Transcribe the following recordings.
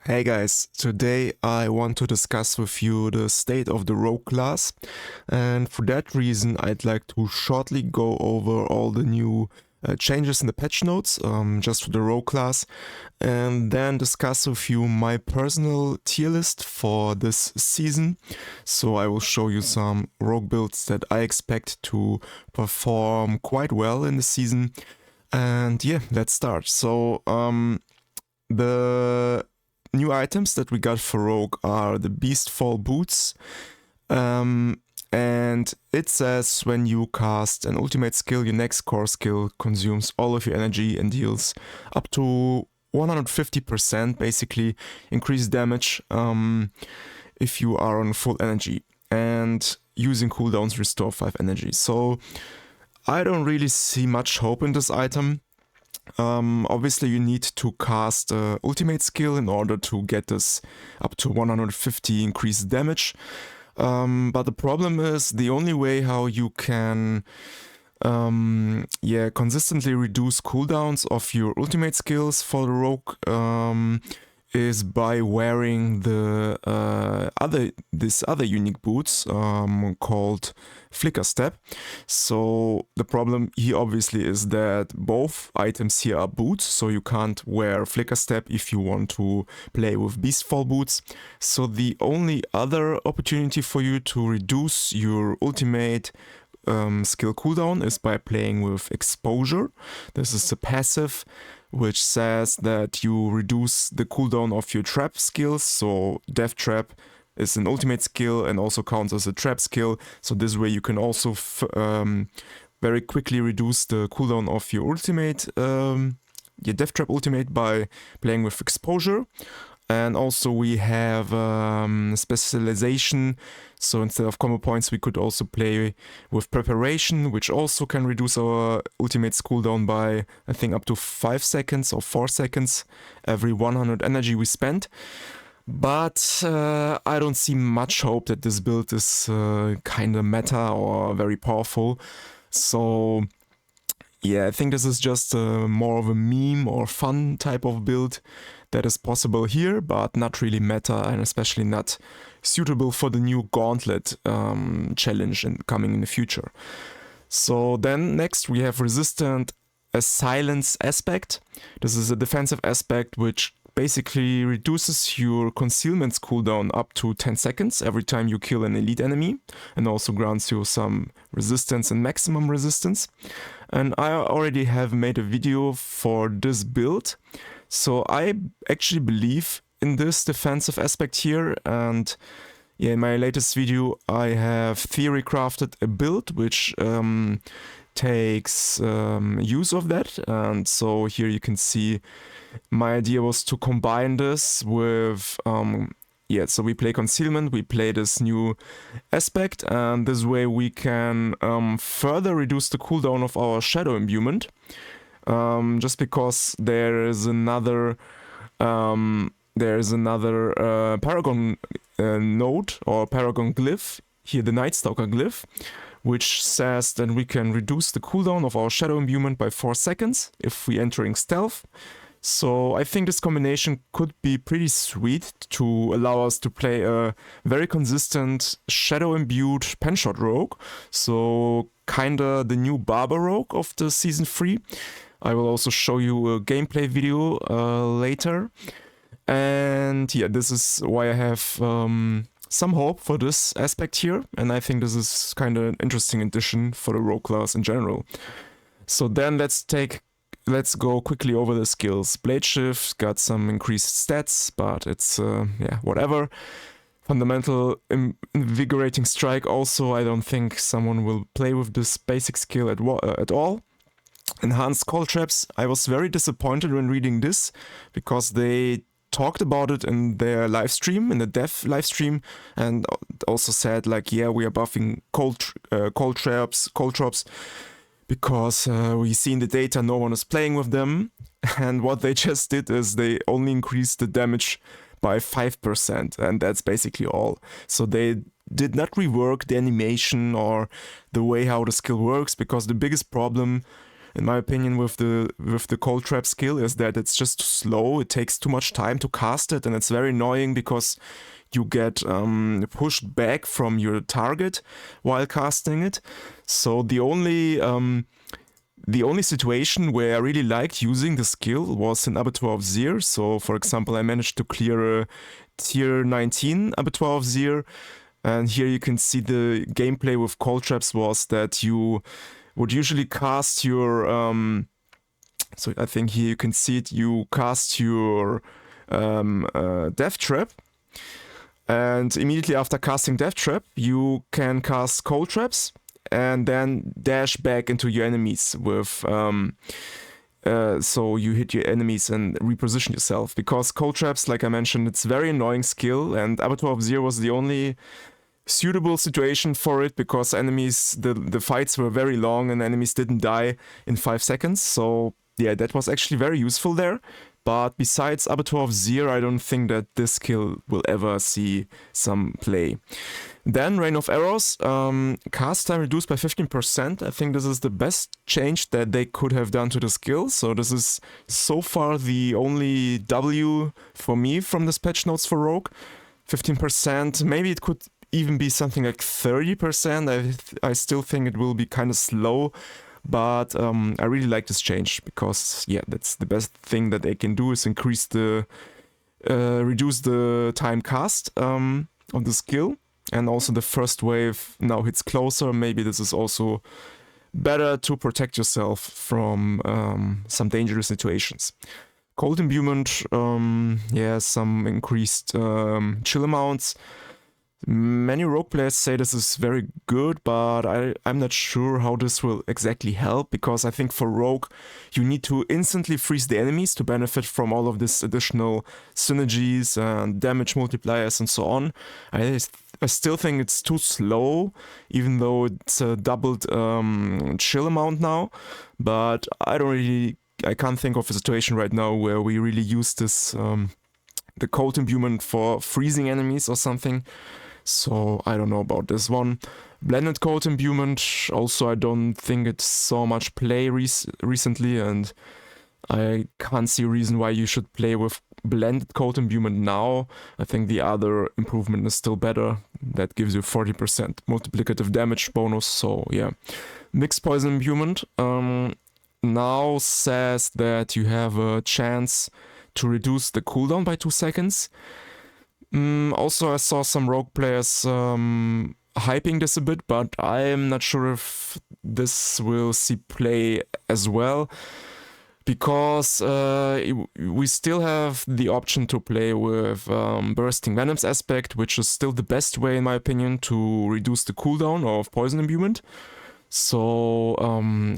Hey guys, today I want to discuss with you the state of the rogue class, and for that reason I'd like to shortly go over all the new changes in the patch notes just for the rogue class, and then discuss with you my personal tier list for this season. So I will show you some rogue builds that I expect to perform quite well in the season, and yeah, let's start. So the new items that we got for Rogue are the Beastfall boots. And it says when you cast an ultimate skill, your next core skill consumes all of your energy and deals up to 150% basically increased damage if you are on full energy. And using cooldowns restore 5 energy. So I don't really see much hope in this item. Obviously you need to cast ultimate skill in order to get this up to 150 increased damage. But the problem is the only way how you can consistently reduce cooldowns of your ultimate skills for the rogue is by wearing the other unique boots called Flicker Step. So the problem here obviously is that both items here are boots, so you can't wear Flicker Step if you want to play with Beastfall boots. So the only other opportunity for you to reduce your ultimate skill cooldown is by playing with Exposure. This is a passive which says that you reduce the cooldown of your trap skills. So Death Trap is an ultimate skill and also counts as a trap skill. So this way you can also very quickly reduce the cooldown of your ultimate, your Death Trap ultimate by playing with Exposure. And also we have specialization. So instead of combo points, we could also play with Preparation, which also can reduce our ultimate's cooldown by, I think, up to 5 seconds or 4 seconds every 100 energy we spend. But I don't see much hope that this build is kind of meta or very powerful. So yeah, I think this is just more of a meme or fun type of build that is possible here, but not really meta and especially not suitable for the new Gauntlet challenge coming in the future. So then next we have Resistant Silence aspect. This is a defensive aspect which basically reduces your concealment's cooldown up to 10 seconds every time you kill an elite enemy, and also grants you some resistance and maximum resistance. And I already have made a video for this build, so I actually believe in this defensive aspect here, and yeah, in my latest video I have theorycrafted a build which takes use of that. And so here you can see my idea was to combine this with so we play concealment, we play this new aspect, and this way we can further reduce the cooldown of our shadow imbuement, just because there is another paragon node or paragon glyph here, the Night Stalker glyph, which says that we can reduce the cooldown of our shadow imbuement by 4 seconds if we entering stealth. So I think this combination could be pretty sweet to allow us to play a very consistent shadow-imbued Penshot rogue. So kinda the new Barber rogue of the Season 3. I will also show you a gameplay video later. And yeah, this is why I have some hope for this aspect here. And I think this is kind of an interesting addition for the rogue class in general. So then let's go quickly over the skills. Blade Shift got some increased stats, but it's, whatever. Fundamental Invigorating Strike also, I don't think someone will play with this basic skill at all. Enhanced Call Traps, I was very disappointed when reading this, because they talked about it in their live stream, in the dev live stream, and also said like, yeah, we are buffing cold traps, because we see in the data no one is playing with them. And what they just did is they only increased the damage by 5%, and that's basically all. So they did not rework the animation or the way how the skill works, because the biggest problem in my opinion, with the cold trap skill is that it's just slow. It takes too much time to cast it, and it's very annoying because you get pushed back from your target while casting it. So the only situation where I really liked using the skill was in Abattoir of Zir. So, for example, I managed to clear a tier 19 Abattoir of Zir. And here you can see the gameplay with cold traps was that you would usually cast your... so I think here you can see it. You cast your Death Trap. And immediately after casting Death Trap, you can cast cold traps and then dash back into your enemies with so you hit your enemies and reposition yourself, because cold traps, like I mentioned, it's a very annoying skill, and Abattoir of Zir was the only suitable situation for it, because enemies, the fights were very long and enemies didn't die in 5 seconds. So yeah, that was actually very useful there. But besides Abattoir of Zir, I don't think that this skill will ever see some play. Then Rain of Arrows, cast time reduced by 15%. I think this is the best change that they could have done to the skill. So this is so far the only W for me from this patch notes for Rogue. 15%, maybe it could even be something like 30%. I still think it will be kind of slow. But I really like this change because, yeah, that's the best thing that they can do is reduce the time cast of the skill. And also the first wave now hits closer. Maybe this is also better to protect yourself from some dangerous situations. Cold Imbuement, yeah, some increased chill amounts. Many rogue players say this is very good, but I'm not sure how this will exactly help, because I think for rogue you need to instantly freeze the enemies to benefit from all of this additional synergies and damage multipliers and so on. I still think it's too slow, even though it's a doubled chill amount now, but I can't think of a situation right now where we really use this the cold imbuement for freezing enemies or something. So I don't know about this one. Blended cold imbuement, also I don't think it saw much play recently, and I can't see a reason why you should play with blended cold imbuement now. I think the other improvement is still better. That gives you 40% multiplicative damage bonus, so yeah. Mixed poison imbuement now says that you have a chance to reduce the cooldown by 2 seconds. Also, I saw some rogue players hyping this a bit, but I'm not sure if this will see play as well, because we still have the option to play with Bursting Venom's aspect, which is still the best way, in my opinion, to reduce the cooldown of poison imbuement. So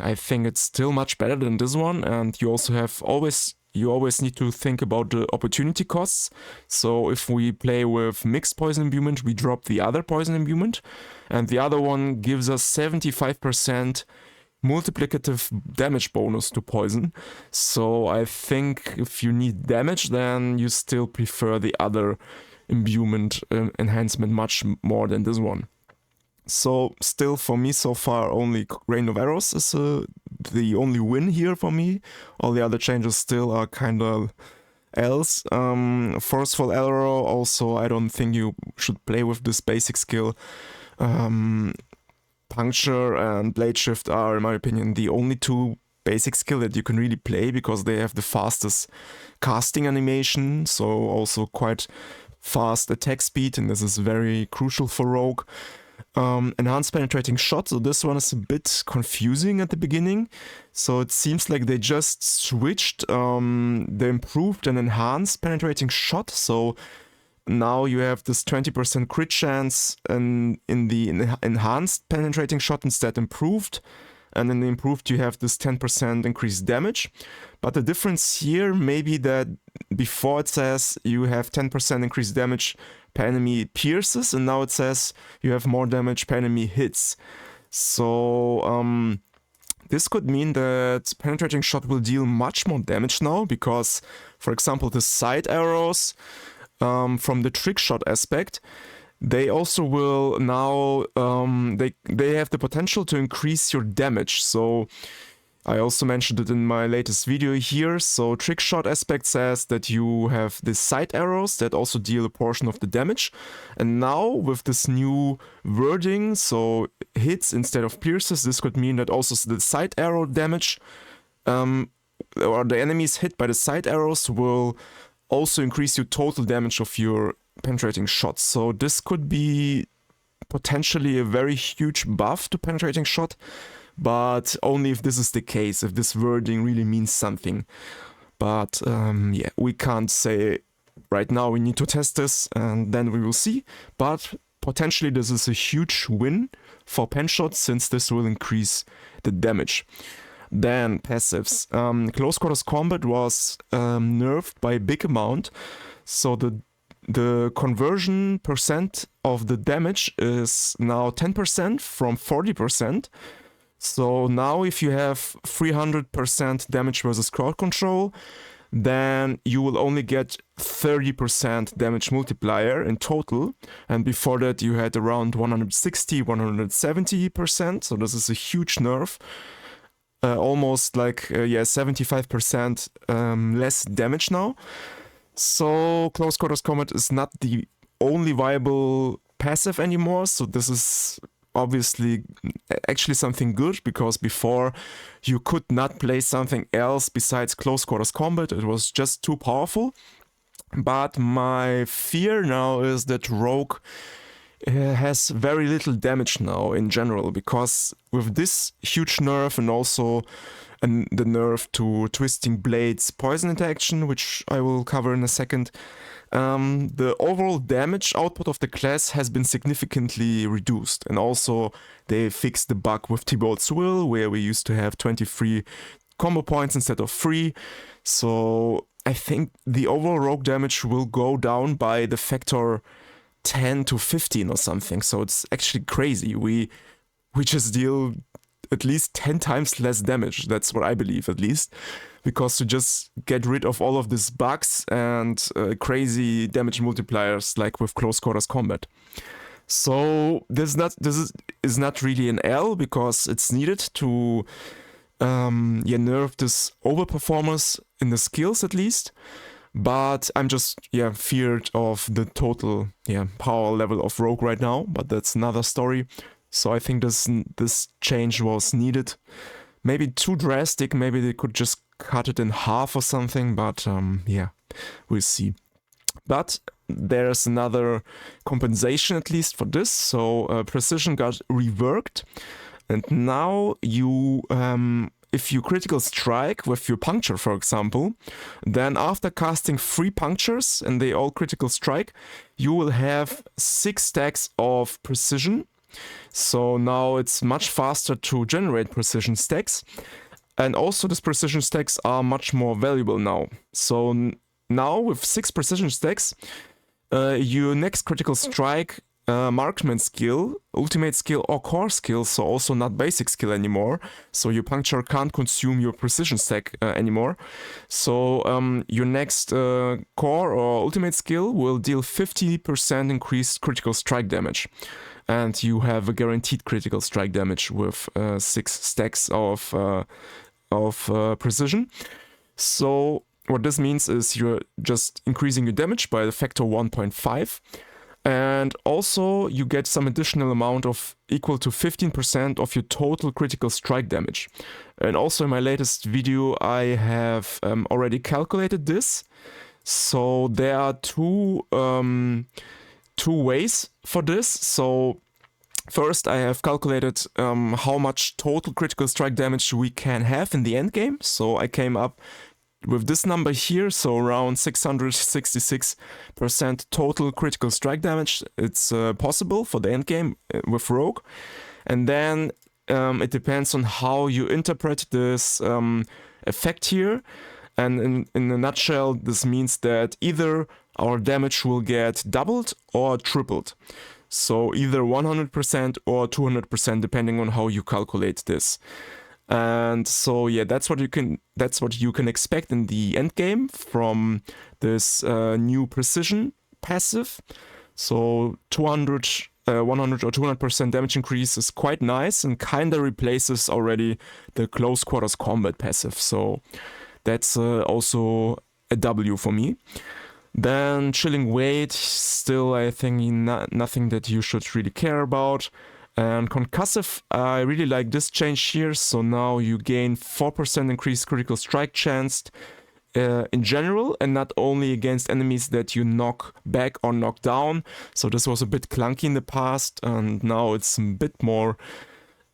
I think it's still much better than this one, and you also have you always need to think about the opportunity costs. So if we play with mixed poison imbuement, we drop the other poison imbuement, and the other one gives us 75% multiplicative damage bonus to poison. So I think if you need damage, then you still prefer the other imbuement enhancement much more than this one. So still for me so far only Rain of Arrows is the only win here for me. All the other changes still are kind of else. Forceful Arrow also, I don't think you should play with this basic skill. Puncture and Blade Shift are, in my opinion, the only two basic skill that you can really play, because they have the fastest casting animation, so also quite fast attack speed, and this is very crucial for Rogue. Enhanced Penetrating Shot, so this one is a bit confusing at the beginning. So it seems like they just switched the improved and enhanced Penetrating Shot. So now you have this 20% crit chance in the enhanced Penetrating Shot instead improved. And in the improved you have this 10% increased damage. But the difference here may be that before it says you have 10% increased damage per enemy pierces, and now it says you have more damage per enemy hits. So this could mean that Penetrating Shot will deal much more damage now, because, for example, the side arrows from the Trick Shot aspect, they also will now, they have the potential to increase your damage. So I also mentioned it in my latest video here. So Trickshot aspect says that you have the side arrows that also deal a portion of the damage. And now with this new wording, so hits instead of pierces, this could mean that also the side arrow damage, or the enemies hit by the side arrows, will also increase your total damage of your penetrating shots. So this could be potentially a very huge buff to penetrating shot, but only if this is the case, if this wording really means something. But yeah, we can't say right now. We need to test this and then we will see. But potentially this is a huge win for Penshot, since this will increase the damage. Then passives. Close quarters combat was nerfed by a big amount, so the conversion percent of the damage is now 10% from 40%. So now if you have 300% damage versus crowd control, then you will only get 30% damage multiplier in total. And before that you had around 160, 170%. So this is a huge nerf. Almost like 75% less damage now. So close quarters combat is not the only viable passive anymore. So this is obviously actually something good, because before you could not play something else besides close quarters combat. It was just too powerful. But my fear now is that Rogue has very little damage now in general, because with this huge nerf and also the nerf to Twisting Blade's poison interaction, which I will cover in a second, the overall damage output of the class has been significantly reduced. And also they fixed the bug with Thibault's Will, where we used to have 23 combo points instead of 3. So I think the overall rogue damage will go down by the factor 10 to 15 or something. So it's actually crazy. We just deal at least 10 times less damage. That's what I believe, at least, because to just get rid of all of these bugs and crazy damage multipliers like with close quarters combat. So this is not really an L, because it's needed to nerf this overperformers in the skills at least. But I'm just feared of the total power level of Rogue right now. But that's another story. So I think this change was needed. Maybe too drastic. Maybe they could just cut it in half or something. But we'll see. But there's another compensation at least for this. So precision got reworked, and now you if you critical strike with your puncture, for example, then after casting 3 punctures and they all critical strike, you will have 6 stacks of precision. So now it's much faster to generate precision stacks, and also these precision stacks are much more valuable now. So now with 6 precision stacks, your next critical strike, marksman skill, ultimate skill, or core skill, so also not basic skill anymore. So your puncture can't consume your precision stack anymore. So your next core or ultimate skill will deal 50% increased critical strike damage. And you have a guaranteed critical strike damage with 6 stacks of precision. So what this means is you're just increasing your damage by the factor 1.5. And also you get some additional amount of equal to 15% of your total critical strike damage. And also in my latest video I have already calculated this. So there are two ways for this. So first I have calculated how much total critical strike damage we can have in the end game. So I came up with this number here, so around 666% total critical strike damage. It's possible for the end game with Rogue. And then it depends on how you interpret this effect here. And in a nutshell, this means that either our damage will get doubled or tripled. So either 100% or 200%, depending on how you calculate this. And so that's what you can expect in the end game from this new precision passive. So 200 100 or 200% damage increase is quite nice and kinda replaces already the close quarters combat passive. So that's also a W for me. Then Chilling Weight, still I think nothing that you should really care about. And Concussive, I really like this change here. So now you gain 4% increased critical strike chance in general, and not only against enemies that you knock back or knock down. So this was a bit clunky in the past, and now it's a bit more,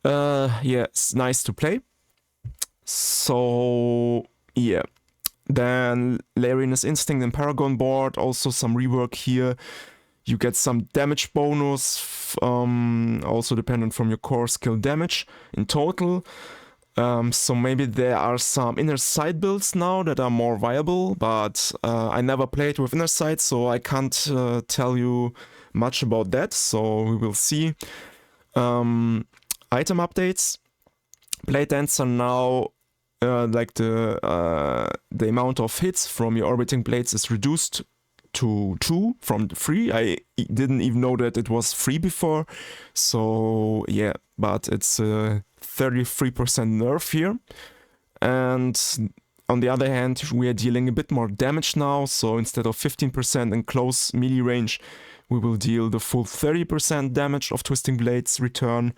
yeah, it's nice to play. So yeah. Then Lariness Instinct and Paragon board, also some rework here. You get some damage bonus, also dependent from your core skill damage in total. So maybe there are some inner sight builds now that are more viable, but I never played with inner sight, so I can't tell you much about that. So we will see. Item updates. Blade Dancer now, like the amount of hits from your orbiting blades is reduced to 2 from 3. I didn't even know that it was 3 before. So yeah, but it's 33% nerf here. And on the other hand, we are dealing a bit more damage now. So instead of 15% in close melee range, we will deal the full 30% damage of Twisting Blades return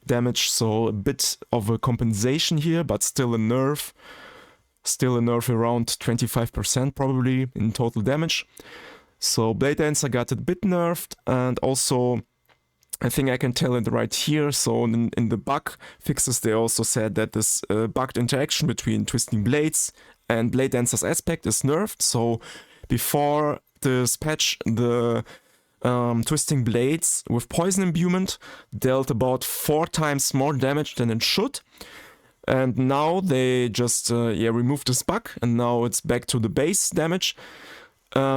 damage. So a bit of a compensation here, but still a nerf. Still a nerf around 25% probably in total damage. So Blade Dancer got a bit nerfed, and also I think I can tell it right here. So in the bug fixes, they also said that this bugged interaction between Twisting Blades and Blade Dancer's aspect is nerfed. So before this patch, the Twisting Blades with Poison Imbuement dealt about 4 times more damage than it should. And now they just removed this bug, and now it's back to the base damage.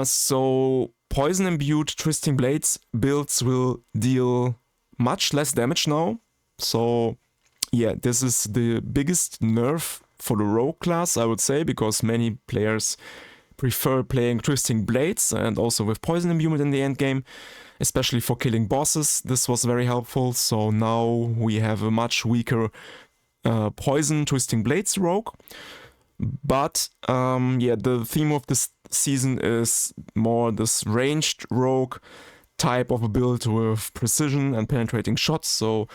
So Poison Imbued Twisting Blades builds will deal much less damage now. So yeah, this is the biggest nerf for the Rogue class, I would say, because many players prefer playing Twisting Blades and also with Poison Imbuement in the end game, especially for killing bosses. This was very helpful. So now we have a much weaker Poison Twisting Blades rogue. But yeah, the theme of this season is more this ranged rogue type of a build with precision and penetrating shots. So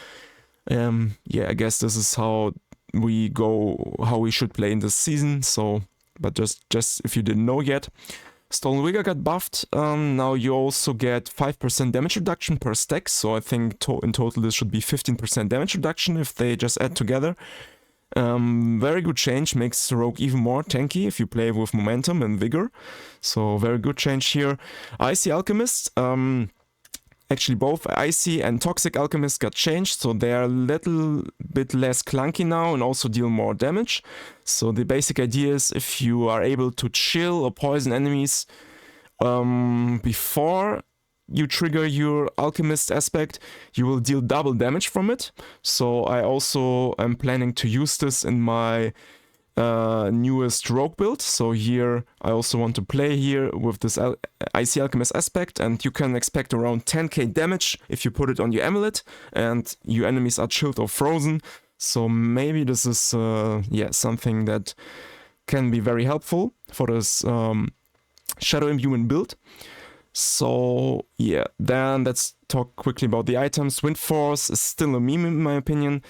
yeah, I guess this is how we should play in this season. So, but just if you didn't know yet, Stolen Vigor got buffed. Now you also get 5% damage reduction per stack. So I think in total this should be 15% damage reduction if they just add together. Very good change, makes the rogue even more tanky if you play with momentum and vigor. So very good change here. Icy Alchemist, actually both Icy and Toxic Alchemist got changed, so they are a little bit less clunky now and also deal more damage. So the basic idea is if you are able to chill or poison enemies before you trigger your Alchemist aspect, you will deal double damage from it. So I also am planning to use this in my newest rogue build. So here I also want to play here with this Icy Alchemist aspect, and you can expect around 10k damage if you put it on your amulet and your enemies are chilled or frozen. So maybe this is yeah, something that can be very helpful for this Shadow Imbuement build. So yeah, then let's talk quickly about the items. Wind Force is still a meme in my opinion.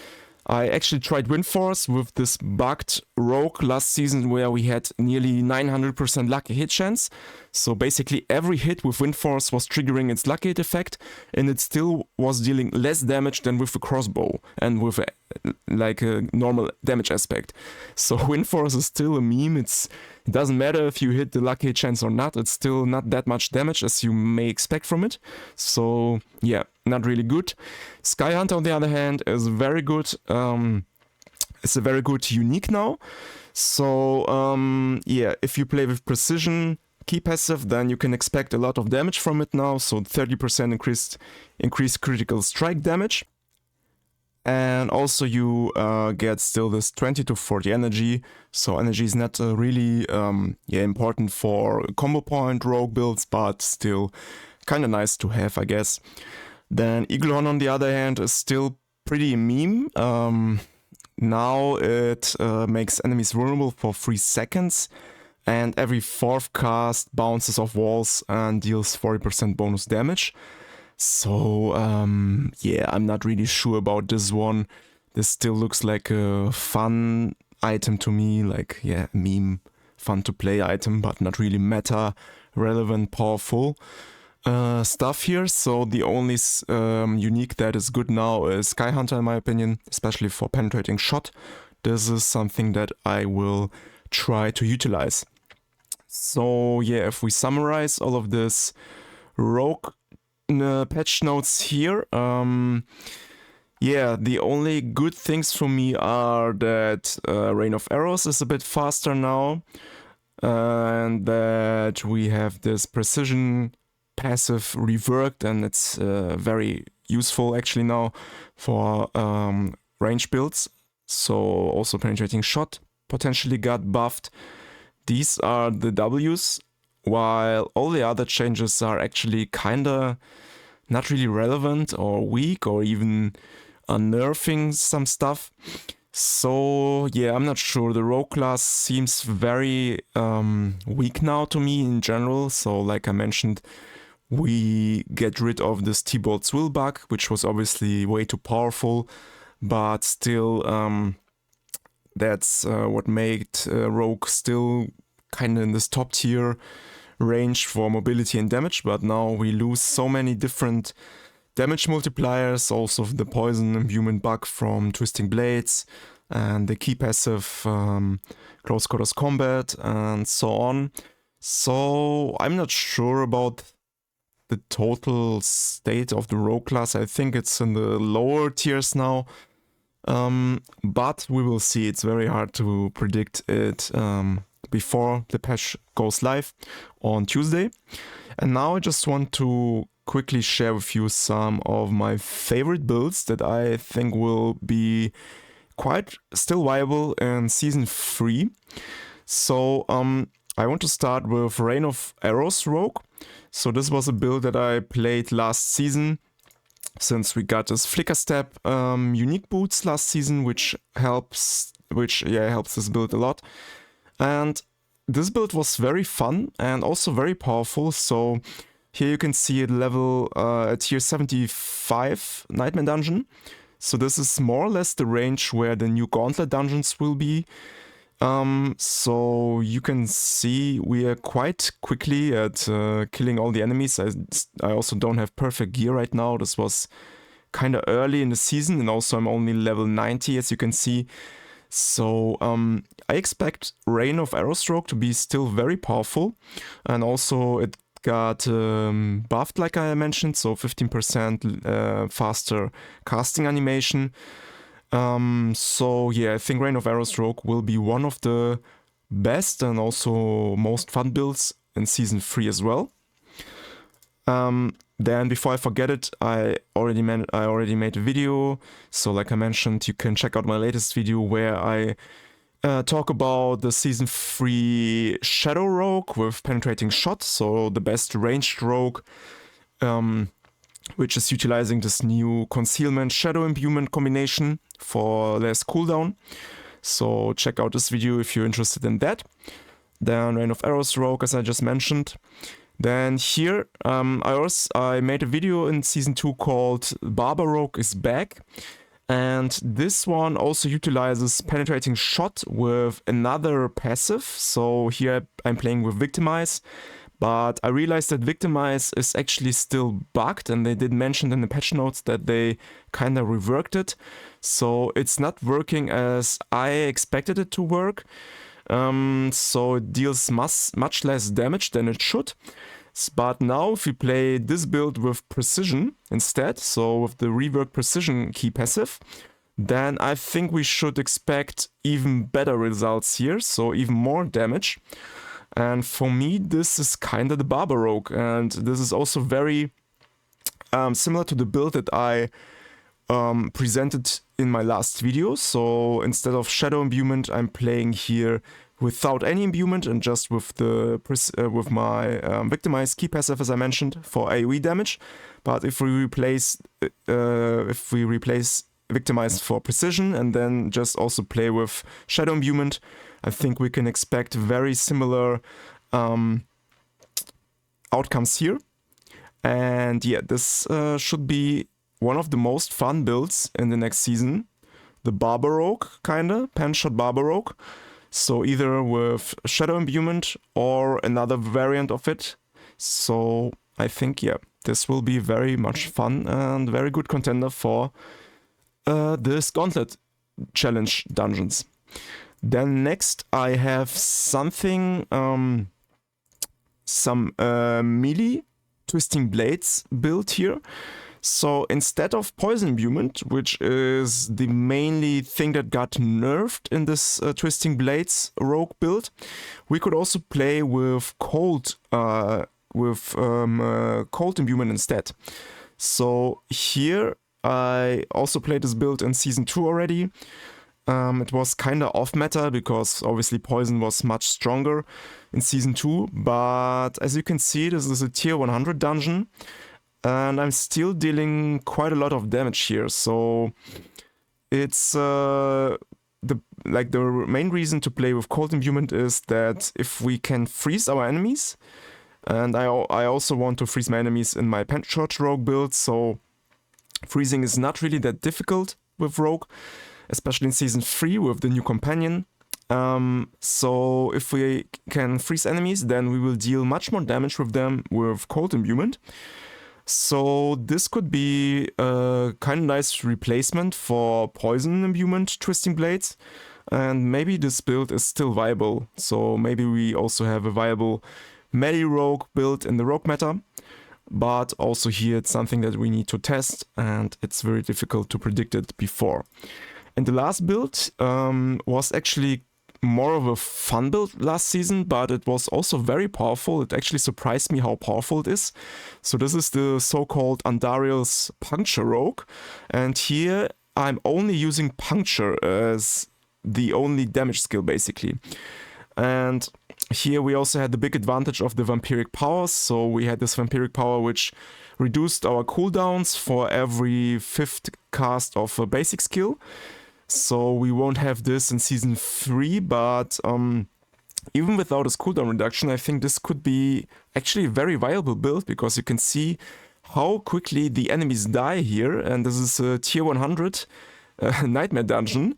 I actually tried Wind Force with this bugged rogue last season where we had nearly 900% lucky hit chance. So basically every hit with Wind Force was triggering its lucky hit effect, and it still was dealing less damage than with the crossbow and with like a normal damage aspect. So Wind Force is still a meme. It doesn't matter if you hit the lucky hit chance or not, it's still not that much damage as you may expect from it. So yeah, not really good. Sky Hunter on the other hand is very good. It's a very good unique now. So yeah, if you play with precision key passive, then you can expect a lot of damage from it now. So 30% increased critical strike damage. And also you get still this 20 to 40 energy. So energy is not really important for combo point rogue builds, but still kind of nice to have, I guess. Then Iglehorn, on the other hand, is still pretty a meme. Now it makes enemies vulnerable for 3 seconds, and every 4th cast bounces off walls and deals 40% bonus damage. So yeah, I'm not really sure about this one. This still looks like a fun item to me, like, yeah, meme, fun to play item, but not really meta, relevant, powerful stuff here. So the only unique that is good now is Sky Hunter, in my opinion, especially for penetrating shot. This is something that I will try to utilize. So yeah, if we summarize all of this rogue patch notes here, yeah, the only good things for me are that Rain of Arrows is a bit faster now, and that we have this precision passive reworked, and it's very useful actually now for range builds. So also penetrating shot potentially got buffed. These are the W's, while all the other changes are actually kinda not really relevant or weak or even nerfing some stuff. So yeah, I'm not sure. The rogue class seems very weak now to me in general. So like I mentioned, we get rid of this T-Bolt's will bug, which was obviously way too powerful, but still that's what made rogue still kind of in this top tier range for mobility and damage. But now we lose so many different damage multipliers, also the poison imbuement bug from Twisting Blades, and the key passive close quarters combat, and so on. So I'm not sure about the total state of the rogue class. I think it's in the lower tiers now, but we will see. It's very hard to predict it before the patch goes live on Tuesday. And now I just want to quickly share with you some of my favorite builds that I think will be quite still viable in Season 3. So I want to start with Rain of Arrows Rogue. So this was a build that I played last season, since we got this Flicker Step unique boots last season, which helps this build a lot. And this build was very fun and also very powerful. So here you can see it level tier 75 Nightmare Dungeon. So this is more or less the range where the new Gauntlet dungeons will be. So you can see we are quite quickly at killing all the enemies. I also don't have perfect gear right now. This was kind of early in the season, and also I'm only level 90, as you can see. So I expect Rain of Arrowstroke to be still very powerful, and also it got buffed, like I mentioned, so 15% faster casting animation. So yeah, I think Rain of Arrowstroke will be one of the best and also most fun builds in Season 3 as well. Then before I forget it, I already made a video. So like I mentioned, you can check out my latest video where I talk about the Season 3 Shadow Rogue with penetrating shot. So the best ranged rogue, which is utilizing this new concealment shadow imbuement combination for less cooldown. So check out this video if you're interested in that. Then Rain of Arrows Rogue, as I just mentioned. Then here, I made a video in Season 2 called Barber Rogue is Back. And this one also utilizes penetrating shot with another passive. So here I'm playing with Victimize. But I realized that Victimize is actually still bugged, and they did mention in the patch notes that they kind of reworked it. So it's not working as I expected it to work. So it deals much less damage than it should. But now if we play this build with Precision instead, so with the reworked Precision key passive, then I think we should expect even better results here, so even more damage. And for me, this is kind of the Barber Rogue, and this is also very similar to the build that I presented in my last video. So instead of Shadow Imbuement, I'm playing here without any imbuement and just with the with my victimize key passive, as I mentioned, for AoE damage. But if we replace victimize for precision and then just also play with shadow imbuement, I think we can expect very similar outcomes here. And yeah, this should be one of the most fun builds in the next season. The Barber Rogue, kinda, Penshot Barber Rogue. So either with shadow imbuement or another variant of it. So I think, yeah, this will be very much fun and very good contender for this Gauntlet Challenge dungeons. Then next I have something, some melee Twisting Blades build here. So instead of Poison Imbuement, which is the mainly thing that got nerfed in this Twisting Blades rogue build, we could also play with Cold Imbuement instead. So here I also played this build in Season 2 already. It was kinda off meta because obviously Poison was much stronger in Season 2, but as you can see, this is a tier 100 dungeon and I'm still dealing quite a lot of damage here, so it's the main reason to play with Cold Imbuement is that if we can freeze our enemies, and I also want to freeze my enemies in my Penshot Rogue build, so freezing is not really that difficult with Rogue, especially in Season 3 with the new companion. So if we can freeze enemies, then we will deal much more damage with them with Cold Imbuement. So this could be a kind of nice replacement for Poison Imbuement Twisting Blades. And maybe this build is still viable. So maybe we also have a viable melee rogue build in the rogue meta. But also here it's something that we need to test and it's very difficult to predict it before. And the last build was actually more of a fun build last season, but it was also very powerful. It actually surprised me how powerful it is. So this is the so-called Andariel's Puncture Rogue. And here I'm only using Puncture as the only damage skill basically. And here we also had the big advantage of the vampiric powers. So we had this vampiric power which reduced our cooldowns for every 5th cast of a basic skill. So we won't have this in Season 3, but even without this cooldown reduction, I think this could be actually a very viable build because you can see how quickly the enemies die here. And this is a tier 100 nightmare dungeon.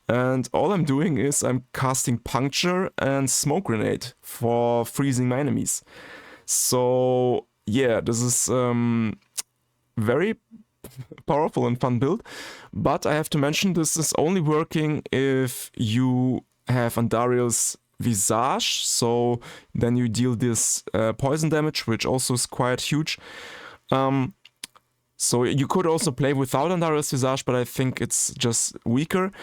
And all I'm doing is I'm casting Puncture and Smoke Grenade for freezing my enemies. So yeah, this is very powerful and fun build, but I have to mention this is only working if you have Andariel's Visage, so then you deal this poison damage, which also is quite huge. So you could also play without Andariel's Visage, but I think it's just weaker.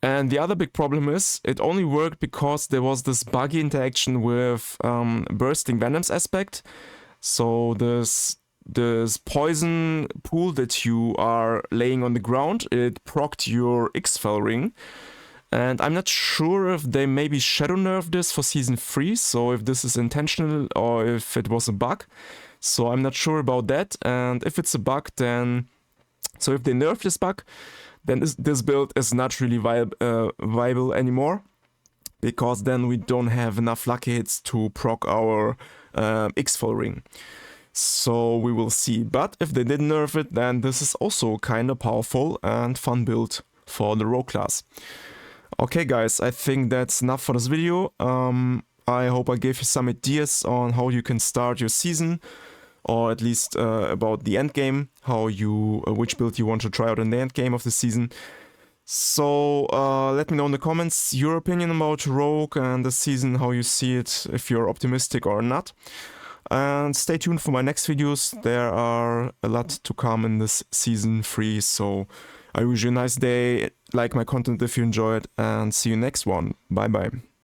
And the other big problem is it only worked because there was this buggy interaction with Bursting Venom's aspect. So this poison pool that you are laying on the ground, it procced your X-Fel ring. And I'm not sure if they maybe shadow nerfed this for Season 3, so if this is intentional or if it was a bug. So I'm not sure about that, and if it's a bug then... So if they nerf this bug, then this build is not really viable anymore. Because then we don't have enough lucky hits to proc our X-Fel ring. So we will see, but if they didn't nerf it, then this is also kinda powerful and fun build for the rogue class. Okay guys, I think that's enough for this video. I hope I gave you some ideas on how you can start your season, or at least about the end game, how you which build you want to try out in the end game of the season. So let me know in the comments your opinion about rogue and the season, how you see it, if you're optimistic or not. And stay tuned for my next videos, there are a lot to come in this Season 3, so I wish you a nice day, like my content if you enjoyed, and see you next one. Bye bye.